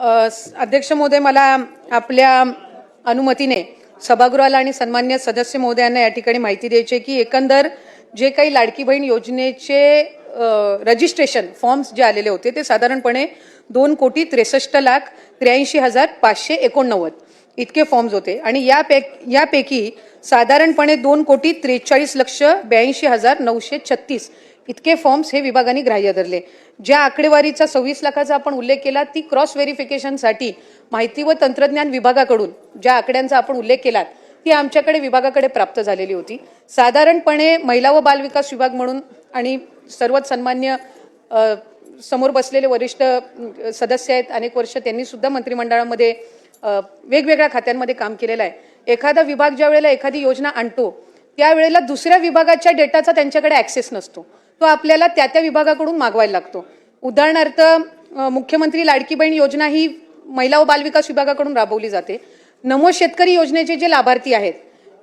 अध्यक्ष महोदय, मला आपल्या अनुमतीने सभागृहाला आणि सन्मान्य सदस्य महोदयांना या ठिकाणी माहिती द्यायची आहे की एकंदर जे काही लाडकी बहीण योजनेचे रजिस्ट्रेशन फॉर्म्स जे आलेले होते ते साधारणपणे 2,63,83,589 इतके फॉर्म्स होते आणि यापैकी साधारणपणे 2,43,82,936 इतके फॉर्म्स हे विभागाने ग्राह्य धरले। ज्या आकडेवारीचा 26 लाखाचा आपण उल्लेख केला ती क्रॉस व्हेरिफिकेशनसाठी माहिती व तंत्रज्ञान विभागाकडून ज्या आकड्यांचा आपण उल्लेख केला ती आमच्याकडे विभागाकडे प्राप्त झालेली होती। साधारणपणे महिला व बाल विकास विभाग म्हणून आणि सर्वच सन्मान्य समोर बसलेले वरिष्ठ सदस्य आहेत, अनेक वर्ष त्यांनी सुद्धा मंत्रिमंडळामध्ये वेगवेगळ्या खात्यांमध्ये काम केलेलं आहे। एखादा विभाग ज्या वेळेला एखादी योजना आणतो त्यावेळेला दुसऱ्या विभागाच्या डेटाचा त्यांच्याकडे ऍक्सेस नसतो, तो आपल्याला त्या विभागाकडून मागवायला लागतो। उदाहरणार्थ मुख्यमंत्री लाडकी बहीण योजना ही महिला व बाल विकास विभागाकडून राबवली जाते। नमो शेतकरी योजनेचे जे लाभार्थी आहेत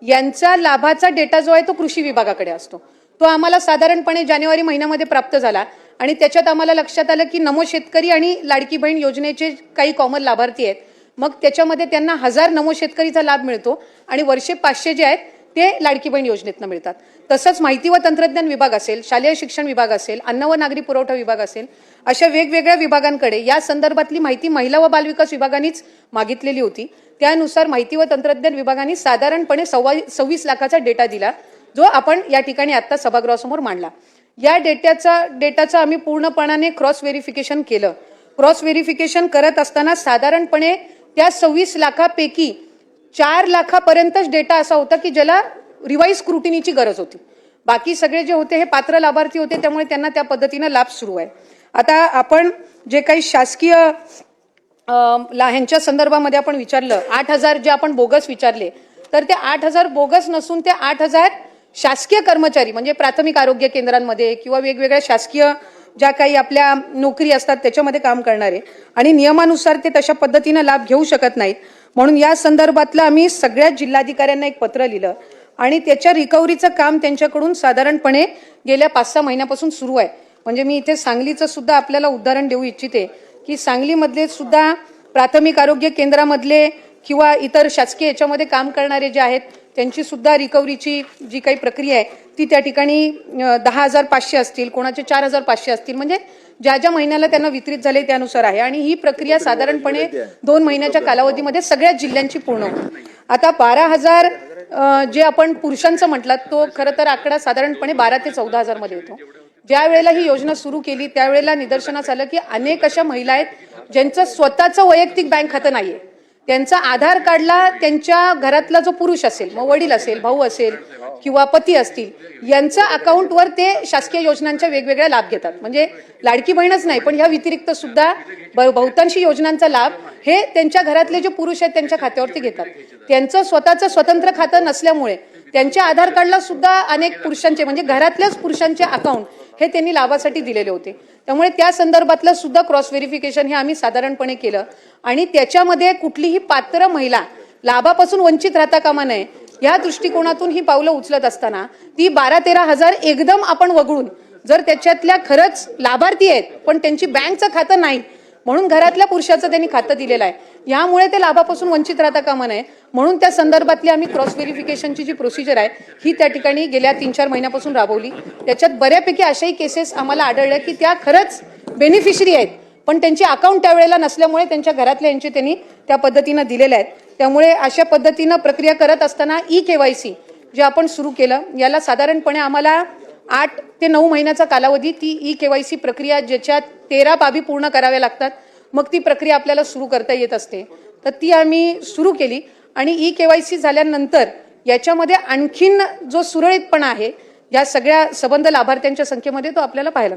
यांचा लाभाचा डेटा जो आहे तो कृषी विभागाकडे असतो। तो आम्हाला साधारणपणे जानेवारी महिन्यामध्ये प्राप्त झाला आणि त्याच्यात आम्हाला लक्षात आलं की नमो शेतकरी आणि लाडकी बहीण योजनेचे काही कॉमन लाभार्थी आहेत, मग त्याच्यामध्ये त्यांना 1000 नमो शेतकरीचा लाभ मिळतो आणि वर्षे 500 जे आहेत ते लाडकी बहीण योजनेतून मिळतात। तसंच माहिती व तंत्रज्ञान विभाग असेल, शालेय शिक्षण विभाग असेल, अन्न व नागरी पुरवठा विभाग असेल, अशा वेगवेगळ्या विभागांकडे या संदर्भातली माहिती महिला व बाल विकास विभागानेच मागितलेली होती। त्यानुसार माहिती व तंत्रज्ञान विभागाने साधारणपणे 26 लाखाचा डेटा दिला जो आपण या ठिकाणी आता सभागृहासमोर मांडला। या डेटाचा आम्ही पूर्णपणाने क्रॉस व्हेरिफिकेशन केलं। क्रॉस व्हेरिफिकेशन करत असताना साधारणपणे त्या 26 लाखापैकी 4 लाखापर्यंतच डेटा असा होता की ज्याला रिवाइज स्क्रुटिनीची गरज होती। बाकी सगळे जे होते हे पात्र लाभार्थी होते, त्यामुळे त्यांना त्या पद्धतीने लाभ सुरू आहे। आता आपण जे काही शासकीय ह्यांच्या संदर्भामध्ये आपण विचारलं 8,000 जे आपण बोगस विचारले, तर ते 8,000 बोगस नसून ते 8,000 शासकीय कर्मचारी म्हणजे प्राथमिक आरोग्य केंद्रांमध्ये किंवा वेगवेगळ्या शासकीय ज्या काही आपल्या नोकरी असतात त्याच्यामध्ये काम करणारे आणि नियमानुसार ते तशा पद्धतीने लाभ घेऊ शकत नाहीत। म्हणून या संदर्भातलं आम्ही सगळ्या जिल्हाधिकाऱ्यांना एक पत्र लिहिलं आणि त्याच्या रिकव्हरीचं काम त्यांच्याकडून साधारणपणे गेल्या 5-6 महिन्यापासून सुरू आहे। म्हणजे मी इथे सांगलीचं सुद्धा आपल्याला उदाहरण देऊ इच्छिते की सांगलीमधले सुद्धा प्राथमिक आरोग्य केंद्रामधले किंवा इतर शासकीय याच्यामध्ये काम करणारे जे आहेत त्यांची सुद्धा रिकव्हरीची जी काही प्रक्रिया आहे ती त्या ठिकाणी 10,500 असतील, कोणाचे 4,500 असतील, म्हणजे ज्या ज्या महिन्याला त्यांना वितरित झाले त्यानुसार आहे आणि ही प्रक्रिया साधारणपणे 2 महिन्याच्या कालावधीमध्ये सगळ्या जिल्ह्यांची पूर्ण होईल। आता 12,000 जे आपण पुरुषांचं म्हटलं तो खरं तर आकडा साधारणपणे 12 ते 14,000 मध्ये येतो। ज्या वेळेला ही योजना सुरू केली त्यावेळेला निदर्शनास आलं की अनेक अशा महिला आहेत ज्यांचं स्वतःचं वैयक्तिक बँक खातं नाहीये, त्यांचा आधार कार्डला त्यांच्या घरातला जो पुरुष असेल, मग वडील असेल, भाऊ असेल किंवा पती असतील, यांच्या अकाउंटवर ते शासकीय योजनांच्या वेगवेगळ्या लाभ घेतात। म्हणजे लाडकी बहीणच नाही पण ह्या व्यतिरिक्त सुद्धा बहुतांशी योजनांचा लाभ हे त्यांच्या घरातले जे पुरुष आहेत त्यांच्या खात्यावरती घेतात। त्यांचं स्वतःचं स्वतंत्र खातं नसल्यामुळे त्यांच्या आधार कार्डला सुद्धा अनेक पुरुषांचे म्हणजे घरातल्याच पुरुषांचे अकाउंट हे त्यांनी लाभासाठी दिलेले होते। त्यामुळे त्या संदर्भातलं सुद्धा क्रॉस व्हेरिफिकेशन हे आम्ही साधारणपणे केलं आणि त्याच्यामध्ये कुठलीही पात्र महिला लाभापासून वंचित राहता कामा नये या दृष्टिकोनातून ही पावलं उचलत असताना ती 12-13 हजार एकदम आपण वगळून जर त्याच्यातल्या खरंच लाभार्थी आहेत पण त्यांची बँकचं खातं नाही म्हणून घरातल्या पुरुषाचं त्यांनी खातं दिलेलं आहे, यामुळे ते लाभापासून वंचित राहता कामा नये म्हणून त्या संदर्भातली आम्ही क्रॉस व्हेरिफिकेशनची जी प्रोसिजर आहे ही त्या ठिकाणी गेल्या 3-4 महिन्यापासून राबवली। त्याच्यात बऱ्यापैकी अशाही केसेस आम्हाला आढळल्या की त्या खरंच बेनिफिशरी आहेत पण त्यांची अकाउंट त्यावेळेला नसल्यामुळे त्यांच्या घरातल्या यांचे त्यांनी त्या पद्धतीनं दिलेले आहेत। त्यामुळे अशा पद्धतीनं प्रक्रिया करत असताना KYC जे आपण सुरू केलं याला साधारणपणे आम्हाला 8 ते 9 महिन्याचा कालावधी ती KYC प्रक्रिया ज्याच्यात 13 बाबी पूर्ण कराव्या लागतात, मग ती प्रक्रिया आपल्याला सुरू करता येत असते, तर ती आम्ही सुरू केली आणि KYC झाल्यानंतर याच्यामध्ये आणखीन जो सुरळीतपणा आहे या सगळ्या सबंध लाभार्थ्यांच्या संख्येमध्ये तो आपल्याला पाहायला